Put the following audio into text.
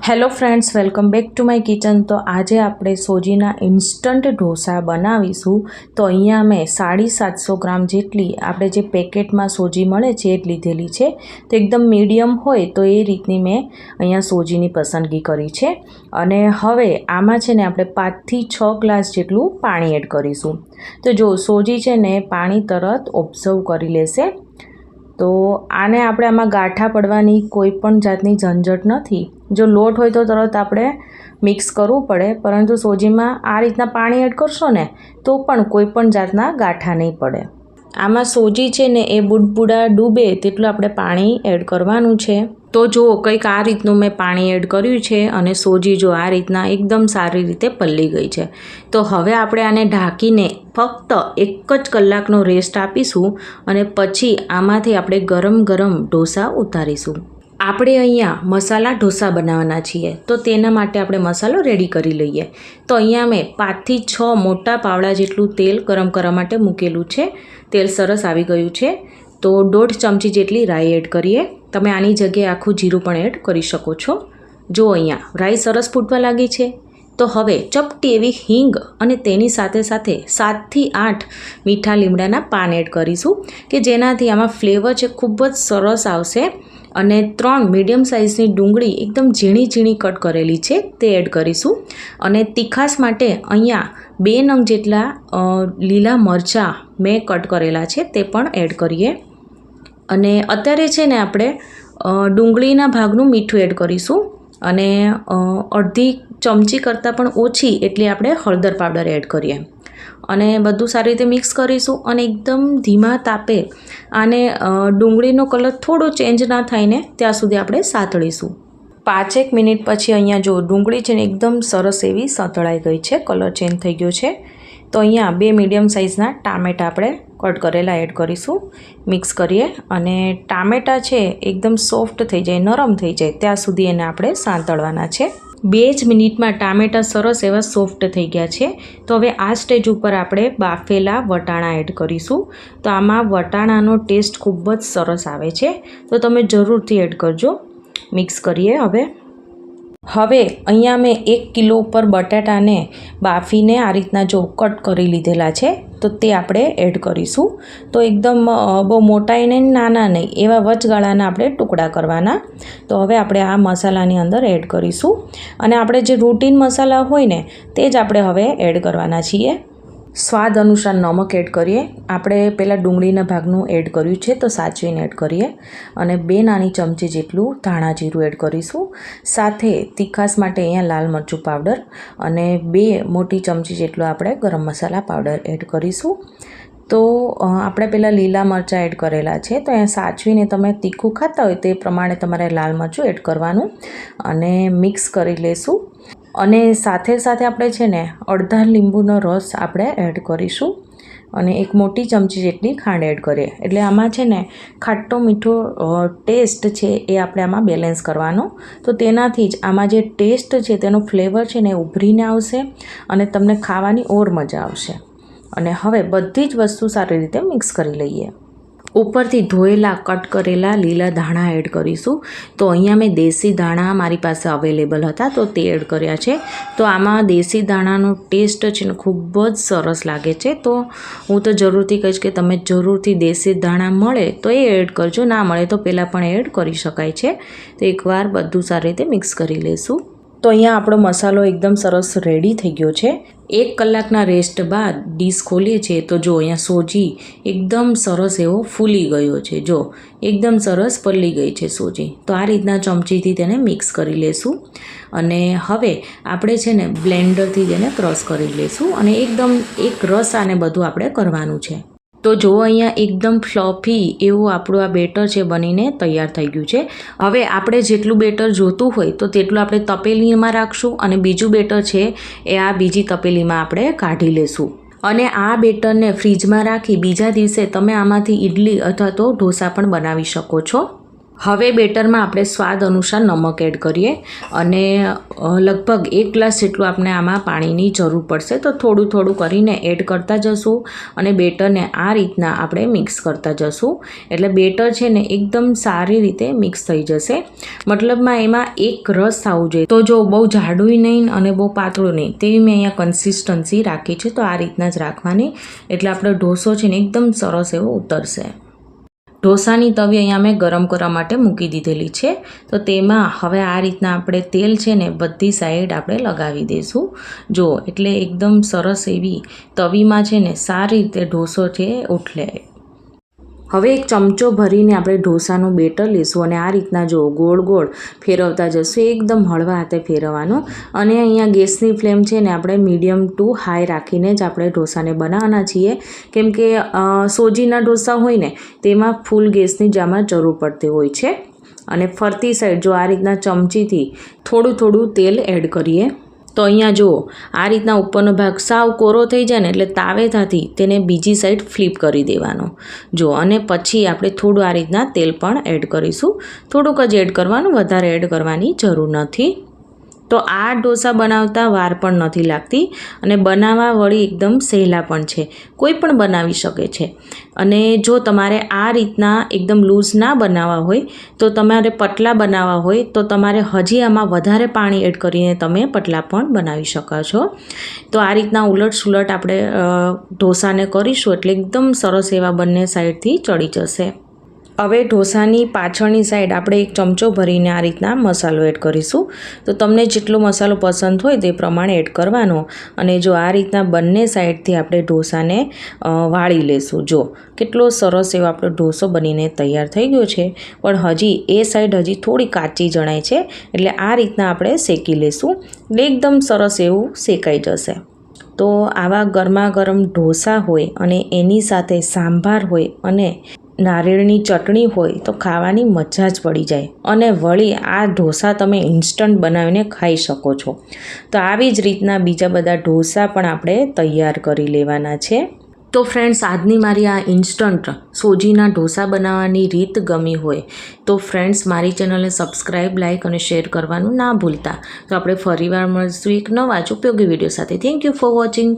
Hello friends, welcome back to my kitchen. તો આજે આપણે સોજીના ઇન્સ્ટન્ટ ઢોસા બનાવીશું। તો અહીંયા મેં 750 ગ્રામ જેટલી આપણે જે પેકેટમાં સોજી મળે છે એ જ લીધેલી છે। તો એકદમ મીડિયમ હોય તો એ રીતની મેં અહીંયા સોજીની પસંદગી કરી છે। અને હવે આમાં છે ને આપણે 5 થી 6 ગ્લાસ જેટલું પાણી એડ કરીશું। તો જો સોજી છે ને પાણી તરત ઓબ્ઝર્વ કરી લેશે। તો આને આપણે આમાં ગાંઠા પડવાની કોઈ પણ જાતની ઝંઝટ નથી। જો લોટ હોય તો તરત આપણે મિક્સ કરવું પડે, પરંતુ સોજીમાં આ રીતના પાણી એડ કરશો ને તો પણ કોઈ પણ જાતના ગાંઠા નહીં પડે। આમાં સોજી છે ને એ બુડબુડા ડૂબે તેટલું આપણે પાણી એડ કરવાનું છે। તો જો કંઈક આ રીતનું મેં પાણી એડ કર્યું છે અને સોજી જો આ રીતના એકદમ સારી રીતે પલળી ગઈ છે। તો હવે આપણે આને ઢાંકીને ફક્ત 1 જ કલાકનો રેસ્ટ આપીશું અને પછી આમાંથી આપણે ગરમ ગરમ ઢોસા ઉતારીશું। આપણે અહીંયા મસાલા ઢોસા બનાવવાના છીએ, તો તેના માટે આપણે મસાલો રેડી કરી લઈએ। તો અહીંયા મેં 5 થી 6 મોટા પાવડા જેટલું તેલ ગરમ કરવા માટે મૂકેલું છે। તેલ સરસ આવી ગયું છે, તો 1.5 ચમચી જેટલી રાઈ એડ કરીએ। તમે આની જગ્યાએ આખું જીરું પણ એડ કરી શકો છો। જો અહીંયા રાઈ સરસ ફૂટવા લાગી છે, તો હવે ચપટી એવી હિંગ અને તેની સાથે સાથે 7 થી 8 મીઠા લીમડાના પાન એડ કરીશું કે જેનાથી આમાં ફ્લેવર છે ખૂબ જ સરસ આવશે। અને 3 મીડિયમ સાઇઝની ડુંગળી એકદમ ઝીણી ઝીણી કટ કરેલી છે તે એડ કરીશું। અને તીખાશ માટે અહીંયા 2 નંગ જેટલા લીલા મરચાં મેં કટ કરેલા છે તે પણ એડ કરીએ। અને અત્યારે છે ને આપણે ડુંગળીના ભાગનું મીઠું એડ કરીશું અને અડધી ચમચી કરતાં પણ ઓછી એટલી આપણે હળદર પાવડર એડ કરીએ અને બધું સારી રીતે મિક્સ કરીશું। અને એકદમ ધીમા તાપે આને ડુંગળીનો કલર થોડો ચેન્જ ના થાય ને ત્યાં સુધી આપણે સાતળીશું। 5 મિનિટ પછી અહીંયા જો ડુંગળી છે ને એકદમ સરસ એવી સતળાઈ ગઈ છે, કલર ચેન્જ થઈ ગયો છે। તો અહીંયા 2 મીડિયમ સાઇઝના ટામેટાં આપણે કટ કરેલા એડ કરીશું, મિક્સ કરીએ અને ટામેટાં છે એકદમ સોફ્ટ થઈ જાય, નરમ થઈ જાય ત્યાં સુધી એને આપણે સાંતળવાના છે। 2 જ મિનિટમાં ટામેટાં સરસ એવા સોફ્ટ થઈ ગયા છે। તો હવે આ સ્ટેજ ઉપર આપણે બાફેલા વટાણા એડ કરીશું। તો આમાં વટાણાનો ટેસ્ટ ખૂબ જ સરસ આવે છે, તો તમે જરૂરથી એડ કરજો। મિક્સ કરીએ। હવે અહીંયા મેં 1 કિલો ઉપર બટાટાને બાફીને આ રીતના જો કટ કરી લીધેલા છે, તો તે આપણે એડ કરીશું। તો એકદમ બહુ મોટાઈ નહીં, નાના નહીં, એવા વચગાળાના આપણે ટુકડા કરવાના। તો હવે આપણે આ મસાલાની અંદર એડ કરીશું અને આપણે જે રૂટીન મસાલા હોય ને તે જ આપણે હવે એડ કરવાના છીએ। સ્વાદ અનુસાર નમક એડ કરીએ। આપણે પહેલાં ડુંગળીના ભાગનું એડ કર્યું છે તો સાચવીને એડ કરીએ। અને 2 નાની ચમચી જેટલું ધાણા જીરું એડ કરીશું। સાથે તીખાશ માટે અહીંયા લાલ મરચું પાવડર અને 2 મોટી ચમચી જેટલો આપણે ગરમ મસાલા પાવડર એડ કરીશું। તો આપણે પહેલાં લીલા મરચાં એડ કરેલા છે, તો અહીંયા સાચવીને તમે તીખું ખાતા હોય તે પ્રમાણે તમારે લાલ મરચું એડ કરવાનું અને મિક્સ કરી લેશું। અને સાથે સાથે આપણે છે ને અડધા લીંબુનો રસ આપણે એડ કરીશું અને 1 મોટી ચમચી જેટલી ખાંડ એડ કરીએ। એટલે આમાં છે ને ખાટો મીઠો ટેસ્ટ છે એ આપણે આમાં બેલેન્સ કરવાનો। તો તેનાથી જ આમાં જે ટેસ્ટ છે તેનો ફ્લેવર છે ને ઉભરીને આવશે અને તમને ખાવાની ઓર મજા આવશે। અને હવે બધી જ વસ્તુ સારી રીતે મિક્સ કરી લઈએ। ઉપરથી ધોયેલા કટ કરેલા લીલા ધાણા એડ કરીશું। તો અહીંયા મેં દેશી ધાણા મારી પાસે અવેલેબલ હતા તો તે એડ કર્યા છે। તો આમાં દેશી ધાણાનો ટેસ્ટ છે ને ખૂબ જ સરસ લાગે છે। તો હું તો જરૂરથી કહીશ કે તમે જરૂરથી દેશી ધાણા મળે તો એ એડ કરજો, ના મળે તો પહેલાં પણ એડ કરી શકાય છે। તો એકવાર બધું સારી રીતે મિક્સ કરી લઈશું। તો અહીંયા આપણો મસાલો એકદમ સરસ રેડી થઈ ગયો છે। 1 કલાકના રેસ્ટ બાદ ડીશ ખોલીએ છીએ તો જો અહીંયા સોજી એકદમ સરસ એવો ફૂલી ગયો છે, જો એકદમ સરસ પલળી ગઈ છે સોજી। તો આ રીતના ચમચીથી તેને મિક્સ કરી લેશું અને હવે આપણે છે ને બ્લેન્ડરથી તેને ક્રશ કરી લેશું અને એકદમ એક રસ આને બધું આપણે કરવાનું છે। તો જો અહીંયા એકદમ ફ્લફી એવું આપણું આ બેટર છે બનીને તૈયાર થઈ ગયું છે। હવે આપણે જેટલું બેટર જોતું હોય તો તેટલું આપણે તપેલીમાં રાખશું અને બીજું બેટર છે એ આ બીજી તપેલીમાં આપણે કાઢી લેશું। અને આ બેટરને ફ્રીજમાં રાખી બીજા દિવસે તમે આમાંથી ઇડલી અથવા તો ઢોસા પણ બનાવી શકો છો। હવે બેટરમાં આપણે સ્વાદ અનુસાર નમક એડ કરીએ અને લગભગ 1 ગ્લાસ જેટલું આપણે આમાં પાણીની જરૂર પડશે, તો થોડું થોડું કરીને એડ કરતા જશું અને બેટરને આ રીતના આપણે મિક્સ કરતા જશું. એટલે બેટર છે ને એકદમ સારી રીતે મિક્સ થઈ જશે. મતલબમાં એમાં એક રસ આવવું જોઈએ. તો જો બહુ જાડું નહીં અને બહુ પાતળું નહીં, તેવી મેં અહીંયા કન્સિસ્ટન્સી રાખી છે. તો આ રીતના જ રાખવાની, એટલે આપણો ઢોસો છે ને એકદમ સરસ એવો ઉતરશે. ઢોસાની તવી અહીંયા મેં ગરમ કરવા માટે મૂકી દીધેલી છે. તો તેમાં હવે આ રીતના આપણે તેલ છે ને બધી સાઈડ આપણે લગાવી દઈશું. જો એટલે એકદમ સરસ એવી તવીમાં છે ને સારી રીતે ઢોસો છે ઉઠલે. હવે એક ચમચો ભરીને આપણે ઢોસાનું બેટર લઈશું અને આ રીતના જો ગોળ ગોળ ફેરવતા જશું. એકદમ હળવા હાથે ફેરવવાનું. અને અહીંયા ગેસની ફ્લેમ છે ને આપણે મીડિયમ ટુ હાઈ રાખીને જ આપણે ઢોસાને બનાવવાના છીએ, કેમ કે સોજીના ઢોસા હોય ને તેમાં ફૂલ ગેસની જ આમાં જરૂર પડતી હોય છે. અને ફરતી સાઈડ જો આ રીતના ચમચીથી થોડું થોડું તેલ એડ કરીએ. તો અહીંયા જુઓ આ રીતના ઉપરનો ભાગ સાવ કોરો થઈ જાય ને એટલે તાવેથાથી તેને બીજી સાઈડ ફ્લિપ કરી દેવાનો. જો અને પછી આપણે થોડું આ રીતના તેલ પણ એડ કરીશું. થોડુંક જ એડ કરવાનું, વધારે એડ કરવાની જરૂર નથી. તો આ ઢોસા બનાવતા વાર પણ નથી લાગતી અને બનાવવા વળી એકદમ સહેલા પણ છે. કોઈ પણ બનાવી શકે છે. અને જો તમારે આ રીતના એકદમ લૂઝ ના બનાવવા હોય, તો તમારે પતલા બનાવવા હોય તો તમારે હજી આમાં વધારે પાણી એડ કરીને તમે પતલા પણ બનાવી શકો છો. તો આ રીતના ઉલટ સુલટ આપણે ઢોસાને કરીશું એટલે એકદમ સરસ એવા બંને સાઈડથી ચડી જશે. હવે ઢોસાની પાછળની સાઈડ આપણે એક ચમચો ભરીને આ રીતના મસાલો એડ કરીશું. તો તમને જેટલો મસાલો પસંદ હોય તે પ્રમાણે એડ કરવાનો. અને જો આ રીતના બંને સાઈડથી આપણે ઢોસાને વાળી લેશું. જો કેટલો સરસ એવો આપણો ઢોસો બનીને તૈયાર થઈ ગયો છે, પણ હજી એ સાઈડ હજી થોડી કાચી જણાય છે, એટલે આ રીતના આપણે શેકી લેશું. એટલે એકદમ સરસ એવું શેકાઈ જશે. તો આવા ગરમા ગરમ ઢોસા હોય અને એની સાથે સાંભાર હોય અને નારિયેળની ચટણી હોય તો ખાવાની મજા જ પડી જાય. અને વળી આ ઢોસા તમે ઇન્સ્ટન્ટ બનાવીને ખાઈ શકો છો. તો આવી જ રીતના બીજા બધા ઢોસા પણ આપણે તૈયાર કરી લેવાના છે. તો ફ્રેન્ડ્સ, આજની મારી આ ઇન્સ્ટન્ટ સોજીના ઢોસા બનાવવાની રીત ગમી હોય તો ફ્રેન્ડ્સ મારી ચેનલને સબસ્ક્રાઈબ, લાઇક અને શેર કરવાનું ના ભૂલતા. તો આપણે ફરીવાર મળીશું એક નવા જ ઉપયોગી વિડીયો સાથે. Thank you for watching.